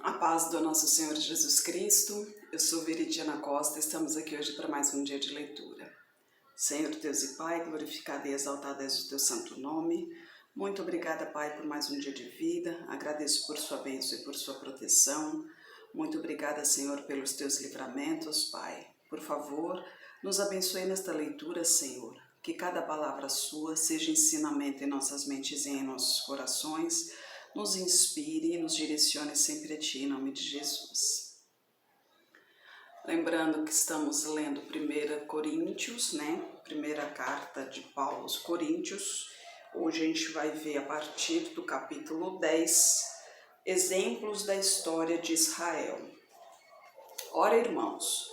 A paz do nosso Senhor Jesus Cristo. Eu sou Veridiana Costa, estamos aqui hoje para mais um dia de leitura. Senhor Deus e Pai, glorificado e exaltado és o teu santo nome. Muito obrigada, Pai, por mais um dia de vida. Agradeço por sua bênção e por sua proteção. Muito obrigada, Senhor, pelos teus livramentos, Pai. Por favor, nos abençoe nesta leitura, Senhor. Que cada palavra sua seja ensinamento em nossas mentes e em nossos corações, nos inspire e nos direcione sempre a Ti, em nome de Jesus. Lembrando que estamos lendo 1 Coríntios, Primeira carta de Paulo aos Coríntios. Hoje a gente vai ver a partir do capítulo 10, exemplos da história de Israel. Ora, irmãos,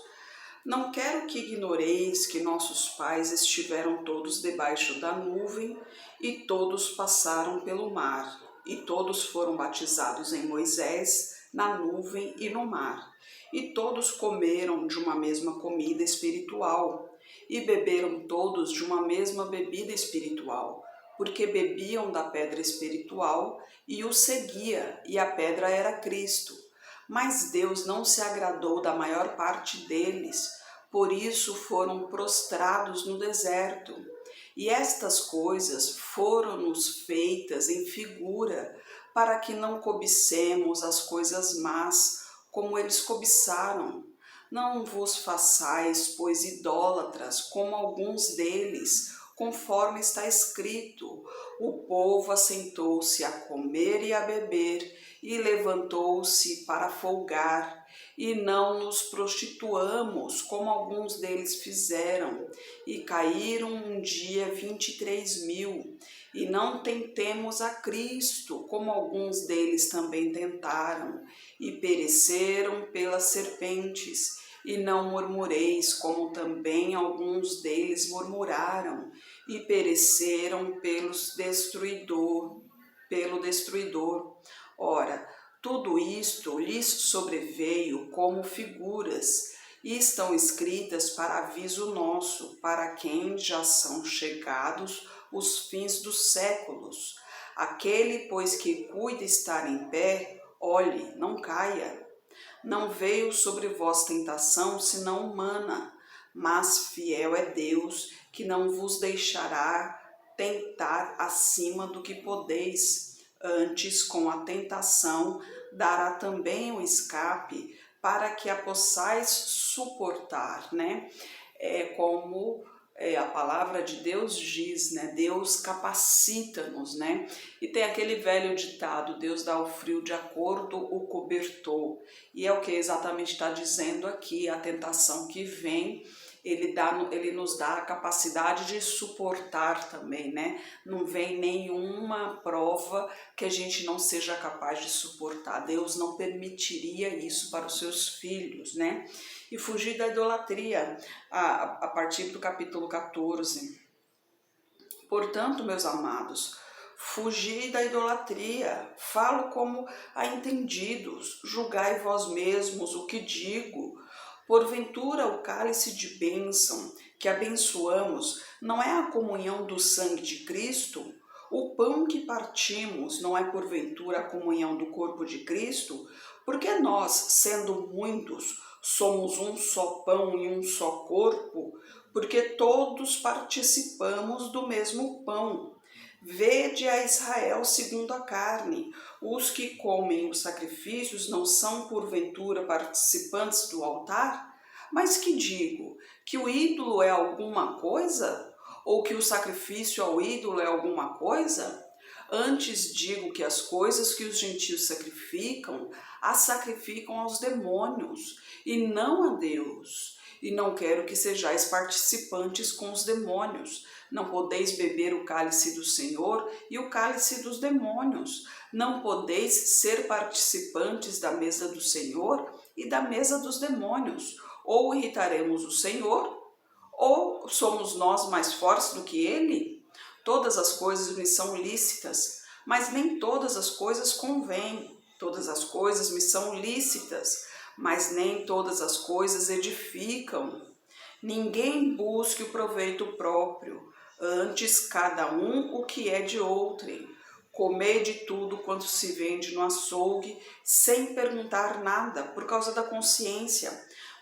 não quero que ignoreis que nossos pais estiveram todos debaixo da nuvem e todos passaram pelo mar. E todos foram batizados em Moisés, na nuvem e no mar. E todos comeram de uma mesma comida espiritual, e beberam todos de uma mesma bebida espiritual, porque bebiam da pedra espiritual e o seguia, e a pedra era Cristo. Mas Deus não se agradou da maior parte deles, por isso foram prostrados no deserto. E estas coisas foram-nos feitas em figura, para que não cobicemos as coisas más, como eles cobiçaram. Não vos façais, pois, idólatras, como alguns deles, conforme está escrito: o povo assentou-se a comer e a beber, e levantou-se para folgar. E não nos prostituamos, como alguns deles fizeram, e caíram um dia 23.000. E não tentemos a Cristo, como alguns deles também tentaram, e pereceram pelas serpentes. E não murmureis, como também alguns deles murmuraram, e pereceram pelo destruidor. Ora, tudo isto lhes sobreveio como figuras, e estão escritas para aviso nosso, para quem já são chegados os fins dos séculos. Aquele, pois, que cuida estar em pé, olhe, não caia. Não veio sobre vós tentação, senão humana, mas fiel é Deus, que não vos deixará tentar acima do que podeis. Antes, com a tentação, dará também o escape, para que a possais suportar, Como a palavra de Deus diz, Deus capacita-nos, E tem aquele velho ditado: Deus dá o frio de acordo o cobertor. E é o que exatamente está dizendo aqui. A tentação que vem, ele nos dá a capacidade de suportar também, Não vem nenhuma prova que a gente não seja capaz de suportar. Deus não permitiria isso para os seus filhos, E fugir da idolatria, a partir do capítulo 14. Portanto, meus amados, fugi da idolatria. Falo como a entendidos, julgai vós mesmos o que digo. Porventura o cálice de bênção que abençoamos não é a comunhão do sangue de Cristo? O pão que partimos não é porventura a comunhão do corpo de Cristo? Porque nós, sendo muitos, somos um só pão e um só corpo, porque todos participamos do mesmo pão. Vede a Israel segundo a carne. Os que comem os sacrifícios não são porventura participantes do altar? Mas que digo? Que o ídolo é alguma coisa? Ou que o sacrifício ao ídolo é alguma coisa? Antes digo que as coisas que os gentios sacrificam, as sacrificam aos demônios, e não a Deus. E não quero que sejais participantes com os demônios. Não podeis beber o cálice do Senhor e o cálice dos demônios. Não podeis ser participantes da mesa do Senhor e da mesa dos demônios. Ou irritaremos o Senhor, ou somos nós mais fortes do que Ele? Todas as coisas me são lícitas, mas nem todas as coisas convêm. Todas as coisas me são lícitas, mas nem todas as coisas edificam. Ninguém busque o proveito próprio, antes cada um o que é de outrem. Comei de tudo quanto se vende no açougue, sem perguntar nada, por causa da consciência,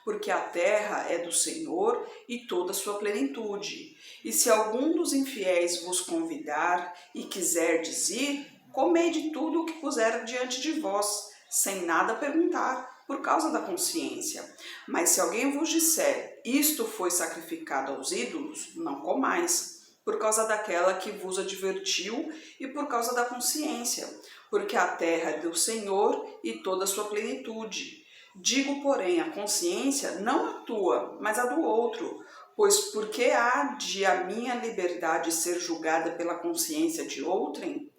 porque a terra é do Senhor e toda a sua plenitude. E se algum dos infiéis vos convidar e quiserdes ir, comei de tudo o que puser diante de vós, sem nada perguntar, por causa da consciência. Mas se alguém vos disser, isto foi sacrificado aos ídolos, não comais, por causa daquela que vos advertiu e por causa da consciência, porque a terra é do Senhor e toda a sua plenitude. Digo, porém, a consciência não a tua, mas a do outro, pois por que há de a minha liberdade ser julgada pela consciência de outrem?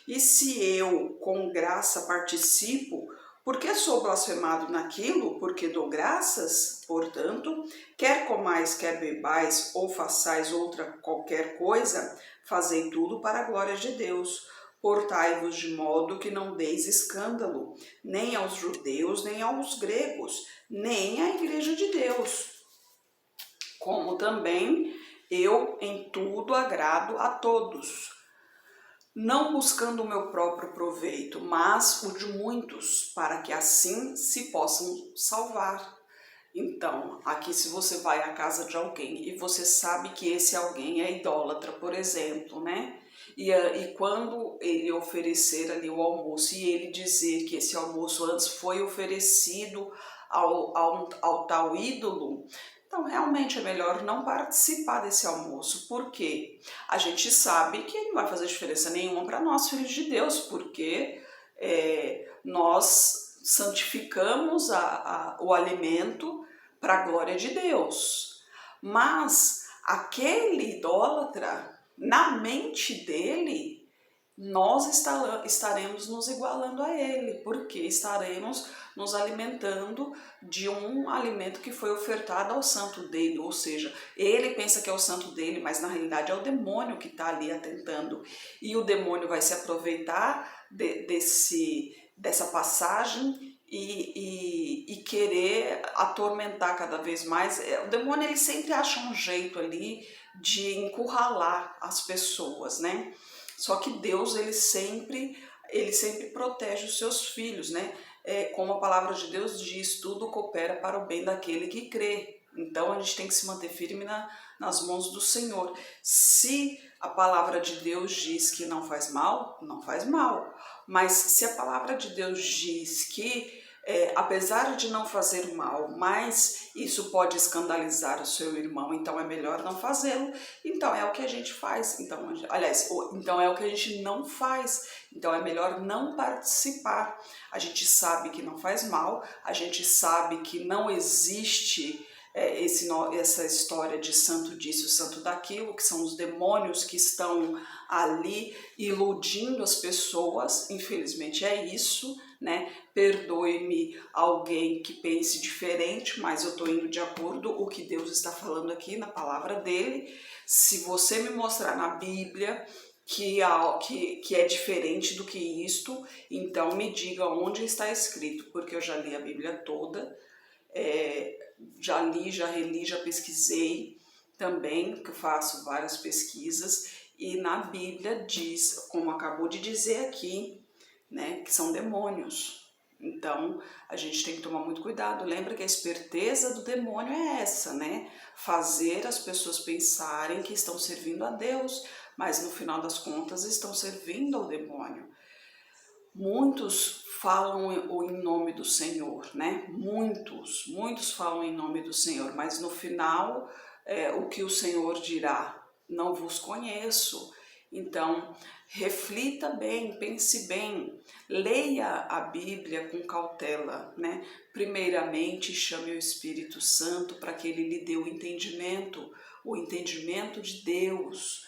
E se eu, com graça, participo, por que sou blasfemado naquilo? Porque dou graças? Portanto, quer comais, quer bebais, ou façais outra qualquer coisa, fazei tudo para a glória de Deus. Portai-vos de modo que não deis escândalo, nem aos judeus, nem aos gregos, nem à igreja de Deus. Como também eu em tudo agrado a todos, não buscando o meu próprio proveito, mas o de muitos, para que assim se possam salvar. Então, aqui se você vai à casa de alguém e você sabe que esse alguém é idólatra, por exemplo, né? E quando ele oferecer ali o almoço e ele dizer que esse almoço antes foi oferecido ao tal ídolo, então realmente é melhor não participar desse almoço, porque a gente sabe que não vai fazer diferença nenhuma para nós, filhos de Deus, porque nós santificamos o alimento para a glória de Deus. Mas aquele idólatra, na mente dele, nós estaremos nos igualando a ele, porque estaremos nos alimentando de um alimento que foi ofertado ao santo dele, ou seja, ele pensa que é o santo dele, mas na realidade é o demônio que está ali atentando, e o demônio vai se aproveitar dessa passagem e querer atormentar cada vez mais. O demônio, ele sempre acha um jeito ali de encurralar as pessoas, né? Só que Deus, ele sempre protege os seus filhos, né? Como a palavra de Deus diz, tudo coopera para o bem daquele que crê. Então a gente tem que se manter firme nas mãos do Senhor. Se a palavra de Deus diz que não faz mal, não faz mal. Mas se a palavra de Deus diz que apesar de não fazer mal, mas isso pode escandalizar o seu irmão, então é melhor não fazê-lo. Então é o que a gente faz. Então, aliás, então é o que a gente não faz. Então é melhor não participar. A gente sabe que não faz mal, a gente sabe que não existe essa história de santo disso, santo daquilo, que são os demônios que estão ali iludindo as pessoas. Infelizmente é isso, né? Perdoe-me alguém que pense diferente, mas eu estou indo de acordo com o que Deus está falando aqui na palavra dele. Se você me mostrar na Bíblia que é diferente do que isto, então me diga onde está escrito, porque eu já li a Bíblia toda, já li, já reli, já pesquisei também, que eu faço várias pesquisas, e na Bíblia diz, como acabou de dizer aqui, né, que são demônios. Então a gente tem que tomar muito cuidado. Lembra que a esperteza do demônio é essa, né? Fazer as pessoas pensarem que estão servindo a Deus, mas no final das contas estão servindo ao demônio. Muitos falam em nome do Senhor, né? Muitos falam em nome do Senhor, mas no final o que o Senhor dirá? Não vos conheço. Então, reflita bem, pense bem, leia a Bíblia com cautela, né? Primeiramente, chame o Espírito Santo para que ele lhe dê o entendimento de Deus,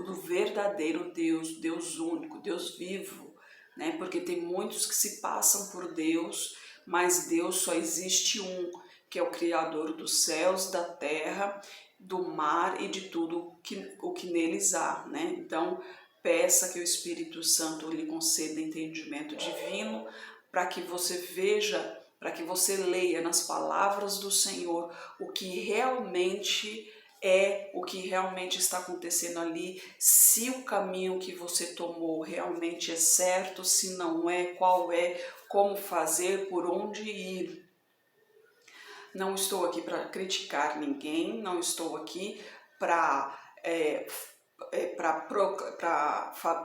do verdadeiro Deus, Deus único, Deus vivo, né? Porque tem muitos que se passam por Deus, mas Deus só existe um, que é o Criador dos céus, da terra, do mar e de tudo o que neles há, né? Então, peça que o Espírito Santo lhe conceda entendimento divino para que você veja, para que você leia nas palavras do Senhor o que realmente é o que realmente está acontecendo ali, se o caminho que você tomou realmente é certo, se não é, qual é, como fazer, por onde ir. Não estou aqui para criticar ninguém, não estou aqui para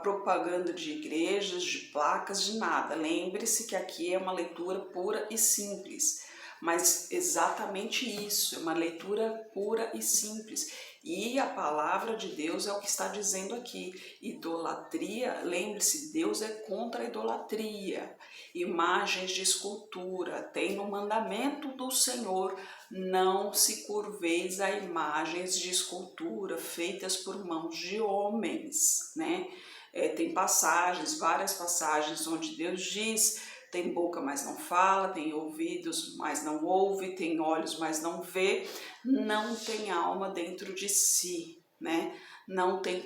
propaganda de igrejas, de placas, de nada. Lembre-se que aqui é uma leitura pura e simples, mas exatamente isso, é uma leitura pura e simples. E a palavra de Deus é o que está dizendo aqui. Idolatria, lembre-se, Deus é contra a idolatria. Imagens de escultura, tem no mandamento do Senhor: não se curveis a imagens de escultura feitas por mãos de homens, né? Tem passagens, várias passagens onde Deus diz: tem boca, mas não fala, tem ouvidos, mas não ouve, tem olhos, mas não vê, não tem alma dentro de si, né? Não tem,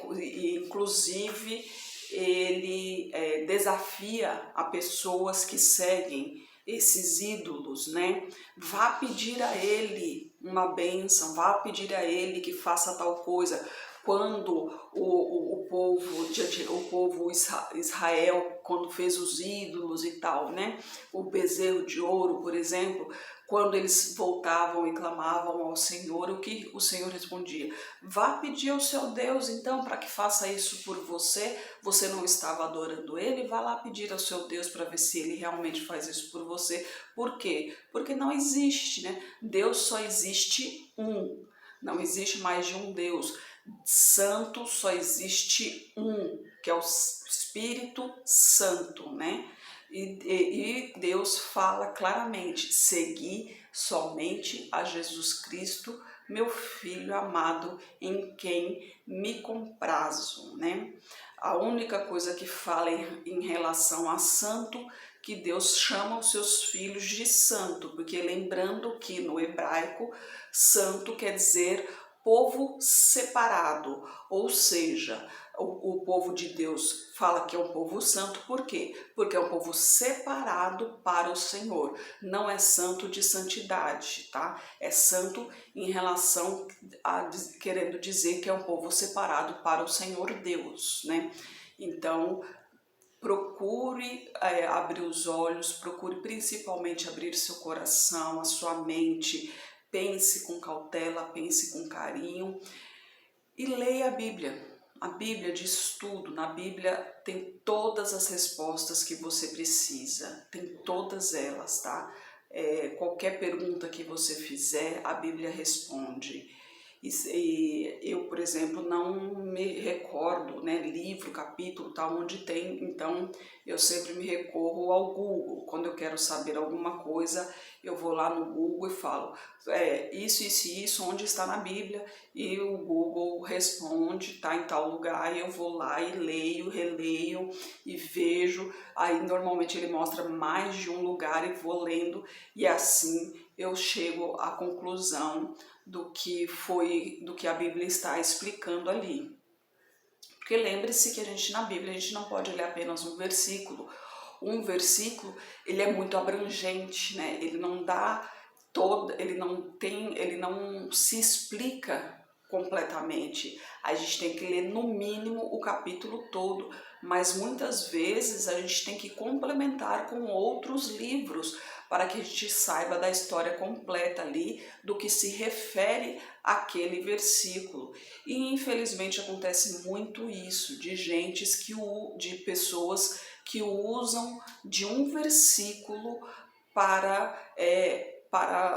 inclusive, ele desafia a pessoas que seguem esses ídolos, né? Vá pedir a ele uma bênção, vá pedir a ele que faça tal coisa. Quando o povo Israel, quando fez os ídolos e tal, né? O bezerro de ouro, por exemplo, quando eles voltavam e clamavam ao Senhor, o que o Senhor respondia? Vá pedir ao seu Deus, então, para que faça isso por você. Você não estava adorando ele? Vá lá pedir ao seu Deus para ver se ele realmente faz isso por você. Por quê? Porque não existe, né? Deus só existe um. Não existe mais de um Deus. Santo só existe um, que é o Espírito Santo, né? E Deus fala claramente: segui somente a Jesus Cristo, meu Filho amado, em quem me comprazo, né? A única coisa que fala em relação a santo, que Deus chama os seus filhos de santo, porque lembrando que no hebraico, santo quer dizer povo separado, ou seja, o povo de Deus fala que é um povo santo, por quê? Porque é um povo separado para o Senhor, não é santo de santidade, tá? É santo em relação a querendo dizer que é um povo separado para o Senhor Deus, né? Então, procure abrir os olhos, procure principalmente abrir seu coração, a sua mente, pense com cautela, pense com carinho e leia a Bíblia. A Bíblia diz tudo, na Bíblia tem todas as respostas que você precisa, tem todas elas, tá? Qualquer pergunta que você fizer, a Bíblia responde. E eu, por exemplo, não me recordo, né, livro, capítulo, tal, onde tem, então eu sempre me recorro ao Google. Quando eu quero saber alguma coisa, eu vou lá no Google e falo, isso, onde está na Bíblia? E o Google responde, tá em tal lugar, e eu vou lá e leio, releio e vejo. Aí normalmente ele mostra mais de um lugar e vou lendo, e assim eu chego à conclusão do que a Bíblia está explicando ali. Porque lembre-se que na Bíblia a gente não pode ler apenas um versículo. Um versículo, ele é muito abrangente, né? Ele não dá ele não se explica completamente. A gente tem que ler no mínimo o capítulo todo, mas muitas vezes a gente tem que complementar com outros livros para que a gente saiba da história completa ali, do que se refere àquele versículo. E infelizmente acontece muito isso, de pessoas que usam de um versículo para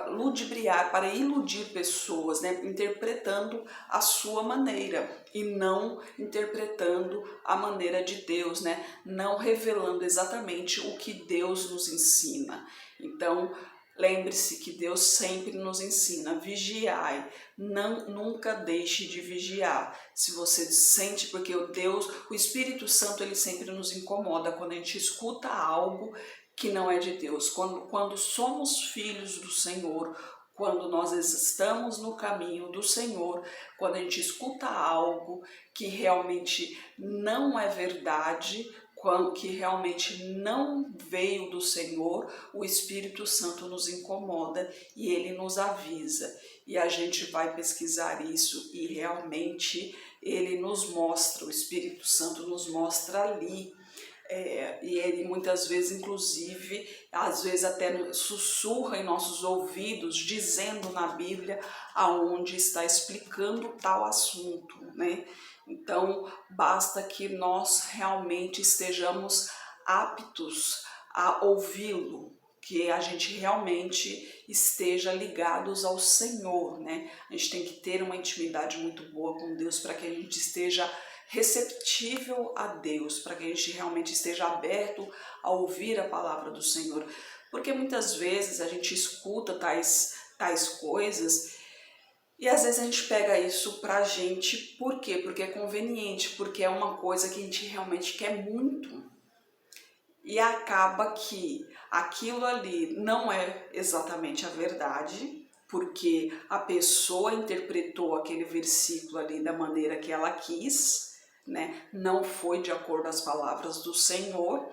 ludibriar, para iludir pessoas, né? Interpretando a sua maneira e não interpretando a maneira de Deus, né? Não revelando exatamente o que Deus nos ensina. Então, lembre-se que Deus sempre nos ensina: vigiai, nunca deixe de vigiar. Se você sente, porque o Espírito Santo, ele sempre nos incomoda quando a gente escuta algo que não é de Deus. Quando somos filhos do Senhor, quando nós estamos no caminho do Senhor, quando a gente escuta algo que realmente não é verdade, que realmente não veio do Senhor, o Espírito Santo nos incomoda e ele nos avisa. E a gente vai pesquisar isso e realmente ele nos mostra, o Espírito Santo nos mostra ali. E ele muitas vezes, inclusive, às vezes até sussurra em nossos ouvidos, dizendo na Bíblia aonde está explicando tal assunto, né? Então, basta que nós realmente estejamos aptos a ouvi-lo, que a gente realmente esteja ligados ao Senhor, né? A gente tem que ter uma intimidade muito boa com Deus para que a gente esteja receptível a Deus, para que a gente realmente esteja aberto a ouvir a palavra do Senhor. Porque muitas vezes a gente escuta tais coisas e às vezes a gente pega isso pra gente, por quê? Porque é conveniente, porque é uma coisa que a gente realmente quer muito. E acaba que aquilo ali não é exatamente a verdade, porque a pessoa interpretou aquele versículo ali da maneira que ela quis, né? Não foi de acordo às palavras do Senhor,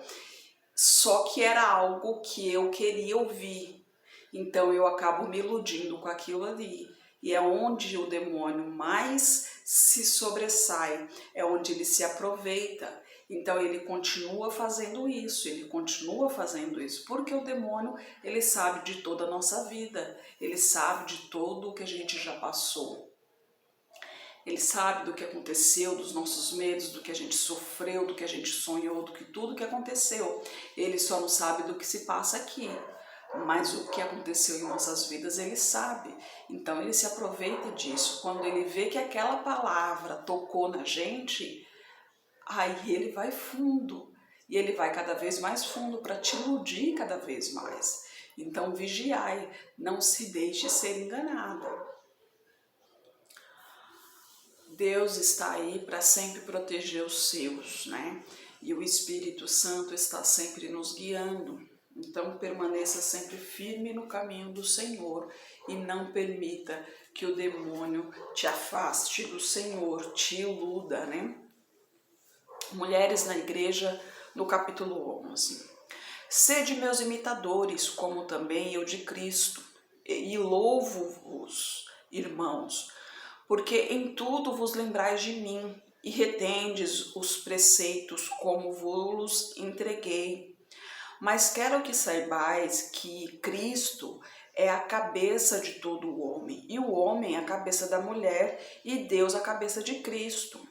só que era algo que eu queria ouvir. Então eu acabo me iludindo com aquilo ali. E é onde o demônio mais se sobressai, é onde ele se aproveita. Então ele continua fazendo isso, porque o demônio, ele sabe de toda a nossa vida, ele sabe de todo o que a gente já passou. Ele sabe do que aconteceu, dos nossos medos, do que a gente sofreu, do que a gente sonhou, do que tudo que aconteceu. Ele só não sabe do que se passa aqui, mas o que aconteceu em nossas vidas ele sabe. Então ele se aproveita disso. Quando ele vê que aquela palavra tocou na gente, aí ele vai fundo. E ele vai cada vez mais fundo para te iludir cada vez mais. Então vigiai, não se deixe ser enganada. Deus está aí para sempre proteger os seus, né? E o Espírito Santo está sempre nos guiando. Então permaneça sempre firme no caminho do Senhor e não permita que o demônio te afaste do Senhor, te iluda, né? Mulheres na Igreja, no capítulo 11. Sede meus imitadores, como também eu de Cristo, e louvo-vos, irmãos, porque em tudo vos lembrais de mim, e retendes os preceitos como vos entreguei. Mas quero que saibais que Cristo é a cabeça de todo o homem, e o homem é a cabeça da mulher, e Deus a cabeça de Cristo.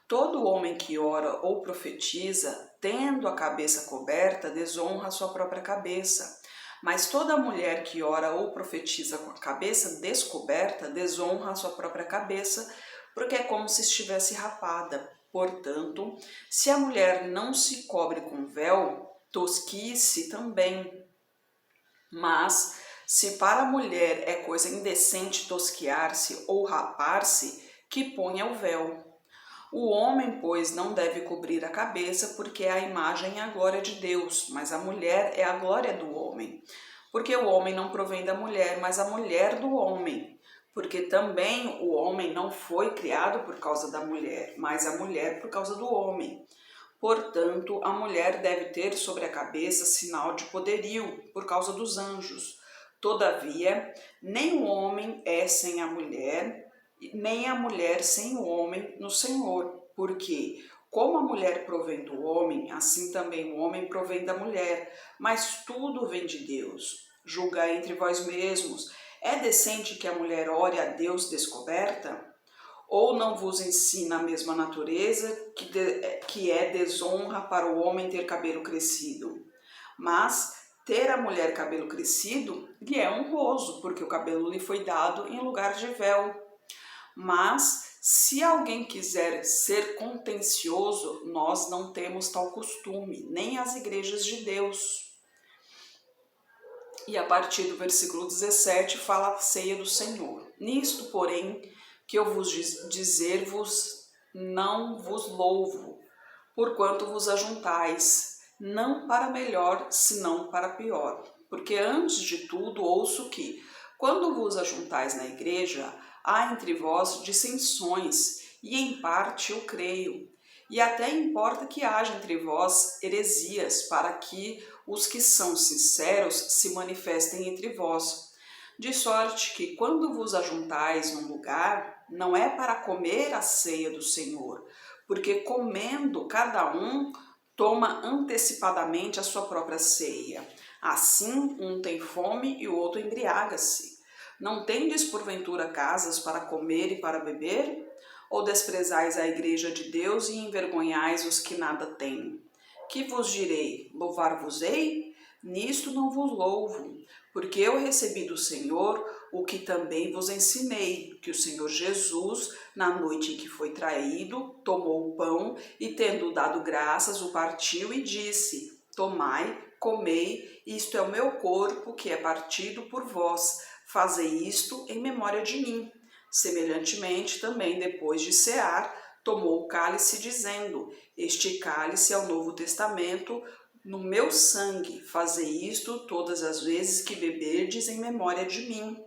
Todo homem que ora ou profetiza, tendo a cabeça coberta, desonra a sua própria cabeça. Mas toda mulher que ora ou profetiza com a cabeça descoberta, desonra a sua própria cabeça, porque é como se estivesse rapada. Portanto, se a mulher não se cobre com véu, tosquice também. Mas, se para a mulher é coisa indecente tosquiar-se ou rapar-se, que ponha o véu. O homem, pois, não deve cobrir a cabeça, porque é a imagem e a glória de Deus, mas a mulher é a glória do homem. Porque o homem não provém da mulher, mas a mulher do homem. Porque também o homem não foi criado por causa da mulher, mas a mulher por causa do homem. Portanto, a mulher deve ter sobre a cabeça sinal de poderio, por causa dos anjos. Todavia, nem o homem é sem a mulher, nem a mulher sem o homem no Senhor, porque como a mulher provém do homem, assim também o homem provém da mulher, mas tudo vem de Deus. Julgai entre vós mesmos, é decente que a mulher ore a Deus descoberta? Ou não vos ensina a mesma natureza, que é desonra para o homem ter cabelo crescido? Mas ter a mulher cabelo crescido lhe é honroso, porque o cabelo lhe foi dado em lugar de véu. Mas, se alguém quiser ser contencioso, nós não temos tal costume, nem as igrejas de Deus. E a partir do versículo 17 fala a ceia do Senhor. Nisto, porém, que eu vos dizer-vos, não vos louvo, porquanto vos ajuntais, não para melhor, senão para pior. Porque antes de tudo ouço que, quando vos ajuntais na igreja, há entre vós dissensões, e em parte eu creio. E até importa que haja entre vós heresias, para que os que são sinceros se manifestem entre vós. De sorte que, quando vos ajuntais num lugar, não é para comer a ceia do Senhor, porque comendo cada um toma antecipadamente a sua própria ceia. Assim, um tem fome e o outro embriaga-se. Não tendes porventura casas para comer e para beber? Ou desprezais a igreja de Deus e envergonhais os que nada têm? Que vos direi? Louvar-vos-ei? Nisto não vos louvo, porque eu recebi do Senhor o que também vos ensinei, que o Senhor Jesus, na noite em que foi traído, tomou o pão e, tendo dado graças, o partiu e disse: Tomai, comei, isto é o meu corpo que é partido por vós. Fazei isto em memória de mim. Semelhantemente, também depois de cear, tomou o cálice, dizendo: Este cálice é o Novo Testamento no meu sangue. Fazei isto todas as vezes que beberdes em memória de mim.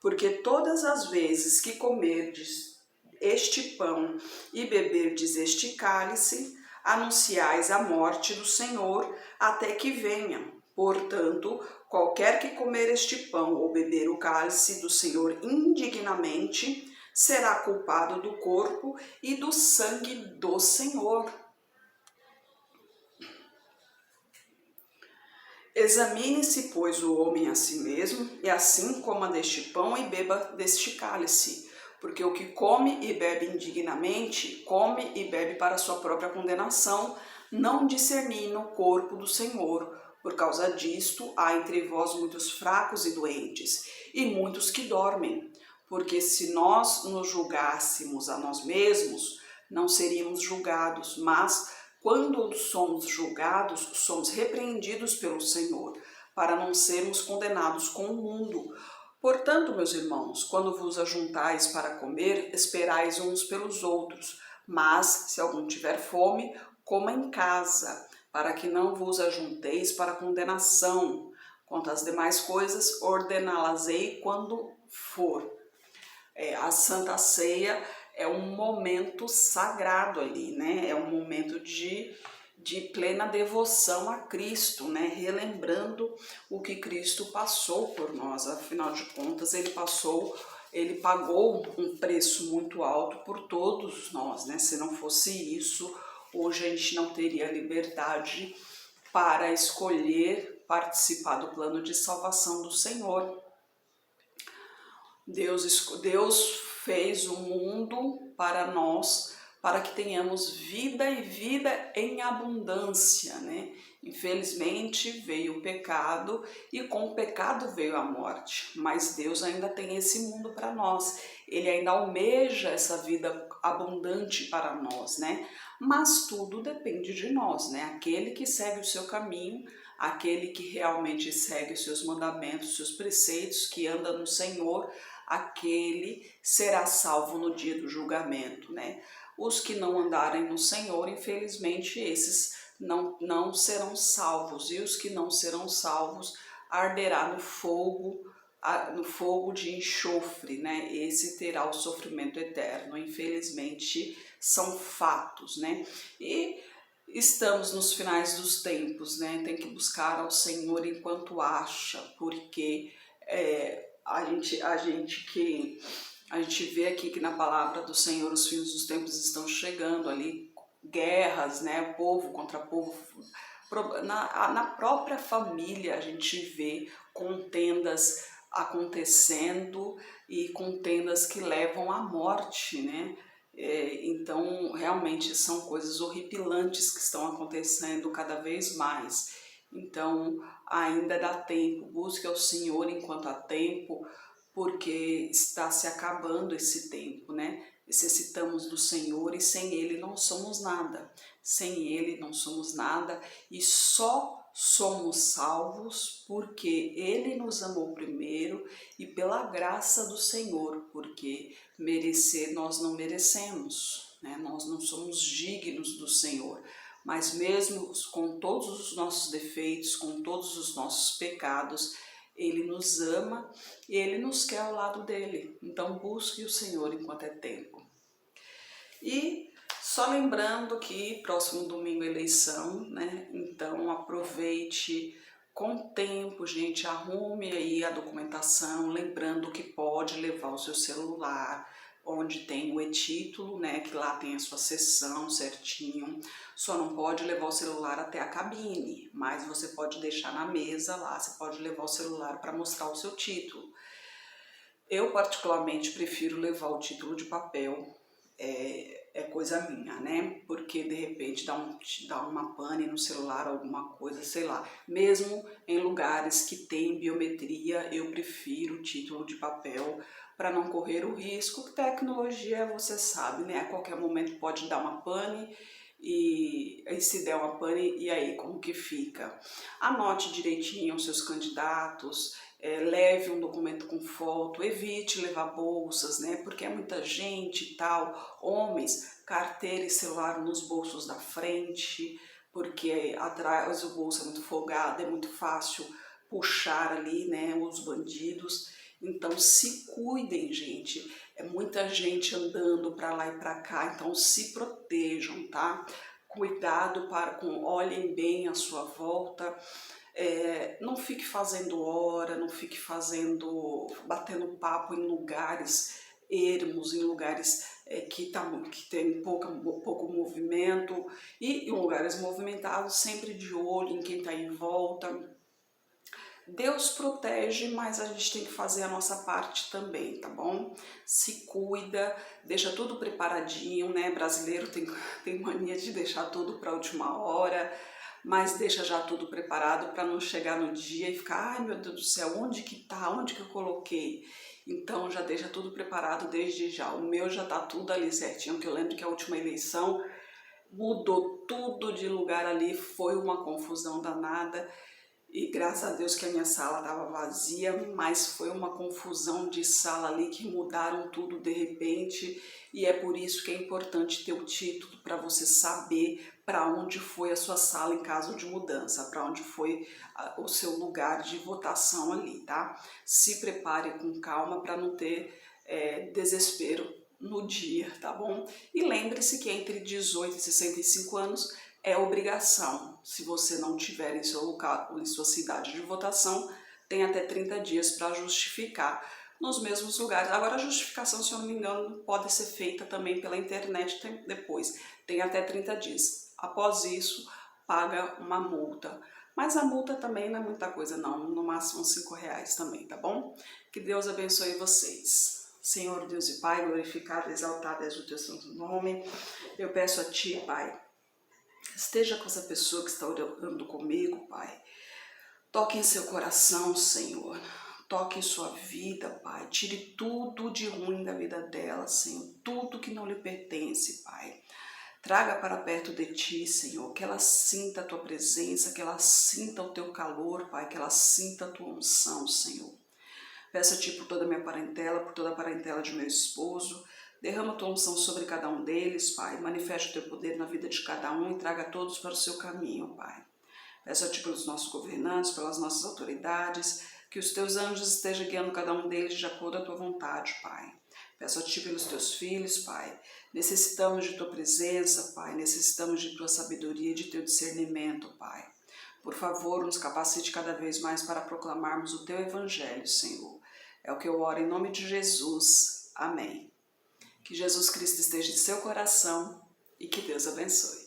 Porque todas as vezes que comerdes este pão e beberdes este cálice, anunciais a morte do Senhor até que venha. Portanto, qualquer que comer este pão ou beber o cálice do Senhor indignamente, será culpado do corpo e do sangue do Senhor. Examine-se, pois, o homem a si mesmo, e assim coma deste pão e beba deste cálice. Porque o que come e bebe indignamente, come e bebe para sua própria condenação, não discernindo o corpo do Senhor. Por causa disto, há entre vós muitos fracos e doentes, e muitos que dormem. Porque se nós nos julgássemos a nós mesmos, não seríamos julgados, mas quando somos julgados, somos repreendidos pelo Senhor, para não sermos condenados com o mundo. Portanto, meus irmãos, quando vos ajuntais para comer, esperais uns pelos outros. Mas, se algum tiver fome, coma em casa, para que não vos ajunteis para condenação. Quanto às demais coisas, ordená-las-ei quando for. A Santa Ceia é um momento sagrado ali, né? É um momento de plena devoção a Cristo, né? Relembrando o que Cristo passou por nós. Afinal de contas, ele pagou um preço muito alto por todos nós, né? Se não fosse isso, hoje a gente não teria liberdade para escolher participar do plano de salvação do Senhor. Deus fez o mundo para nós, para que tenhamos vida e vida em abundância, né? Infelizmente veio o pecado e com o pecado veio a morte, mas Deus ainda tem esse mundo para nós, Ele ainda almeja essa vida abundante para nós, né? Mas tudo depende de nós, né? Aquele que segue o seu caminho, aquele que realmente segue os seus mandamentos, os seus preceitos, que anda no Senhor, aquele será salvo no dia do julgamento, né? Os que não andarem no Senhor, infelizmente, esses não serão salvos, e os que não serão salvos arderá no fogo de enxofre, né? Esse terá o sofrimento eterno. Infelizmente, são fatos, né? E estamos nos finais dos tempos, né? Tem que buscar ao Senhor enquanto acha, porque a gente vê aqui que na palavra do Senhor os fins dos tempos estão chegando ali, guerras, né? Povo contra povo. Na própria família a gente vê contendas acontecendo e contendas que levam à morte, né? Então, realmente são coisas horripilantes que estão acontecendo cada vez mais. Então, ainda dá tempo, busque ao Senhor enquanto há tempo, porque está se acabando esse tempo, né? Necessitamos do Senhor e sem Ele não somos nada. Sem Ele não somos nada e só somos salvos porque Ele nos amou primeiro e pela graça do Senhor, porque merecer nós não merecemos, né? Nós não somos dignos do Senhor. Mas mesmo com todos os nossos defeitos, com todos os nossos pecados, Ele nos ama e Ele nos quer ao lado dele. Então busque o Senhor enquanto é tempo. E Só lembrando que próximo domingo é eleição, né? Então aproveite com tempo, gente, arrume aí a documentação, lembrando que pode levar o seu celular, onde tem o e-título, né? Que lá tem a sua seção certinho. Só não pode levar o celular até a cabine, mas você pode deixar na mesa lá, você pode levar o celular para mostrar o seu título. Eu particularmente prefiro levar o título de papel, é coisa minha, né? Porque de repente dá uma pane no celular, alguma coisa, sei lá. Mesmo em lugares que tem biometria, eu prefiro o título de papel para não correr o risco. Tecnologia, você sabe, né? A qualquer momento pode dar uma pane e se der uma pane, e aí como que fica? Anote direitinho os seus candidatos, leve um documento com foto, evite levar bolsas, né? Porque é muita gente e tal. Homens, carteira e celular nos bolsos da frente, porque atrás o bolso é muito folgado, é muito fácil puxar ali, né? Os bandidos. Então se cuidem, gente. É muita gente andando para lá e para cá, então se protejam, tá? Cuidado, olhem bem à sua volta. Não fique fazendo hora, não fique batendo papo em lugares ermos, em lugares que tem pouco movimento, e em lugares movimentados, sempre de olho em quem está em volta. Deus protege, mas a gente tem que fazer a nossa parte também, tá bom? Se cuida, deixa tudo preparadinho, né? Brasileiro tem mania de deixar tudo para a última hora, mas deixa já tudo preparado para não chegar no dia e ficar, ai meu Deus do céu, onde que tá? Onde que eu coloquei? Então já deixa tudo preparado desde já. O meu já tá tudo ali certinho, que eu lembro que a última eleição mudou tudo de lugar ali, foi uma confusão danada. E graças a Deus que a minha sala estava vazia, mas foi uma confusão de sala ali que mudaram tudo de repente, e é por isso que é importante ter o título para você saber para onde foi a sua sala em caso de mudança, para onde foi o seu lugar de votação ali, tá? Se prepare com calma para não ter desespero no dia, tá bom? E lembre-se que entre 18 e 65 anos é obrigação. Se você não tiver em seu local, em sua cidade de votação, tem até 30 dias para justificar nos mesmos lugares. Agora a justificação, se eu não me engano, pode ser feita também pela internet depois. Tem até 30 dias. Após isso, paga uma multa. Mas a multa também não é muita coisa não, no máximo R$5 também, tá bom? Que Deus abençoe vocês. Senhor Deus e Pai, glorificado, exaltado és o teu santo nome. Eu peço a Ti, Pai, esteja com essa pessoa que está orando comigo, Pai. Toque em seu coração, Senhor. Toque em sua vida, Pai. Tire tudo de ruim da vida dela, Senhor. Tudo que não lhe pertence, Pai. Traga para perto de Ti, Senhor. Que ela sinta a Tua presença, que ela sinta o Teu calor, Pai. Que ela sinta a Tua unção, Senhor. Peço a Ti por toda a minha parentela, por toda a parentela de meu esposo. Derrama a Tua unção sobre cada um deles, Pai. Manifeste o Teu poder na vida de cada um e traga todos para o Seu caminho, Pai. Peço a Ti pelos nossos governantes, pelas nossas autoridades, que os Teus anjos estejam guiando cada um deles de acordo com a Tua vontade, Pai. Peço a Ti pelos Teus filhos, Pai. Necessitamos de Tua presença, Pai. Necessitamos de Tua sabedoria e de Teu discernimento, Pai. Por favor, nos capacite cada vez mais para proclamarmos o Teu Evangelho, Senhor. É o que eu oro em nome de Jesus. Amém. Que Jesus Cristo esteja em seu coração e que Deus abençoe.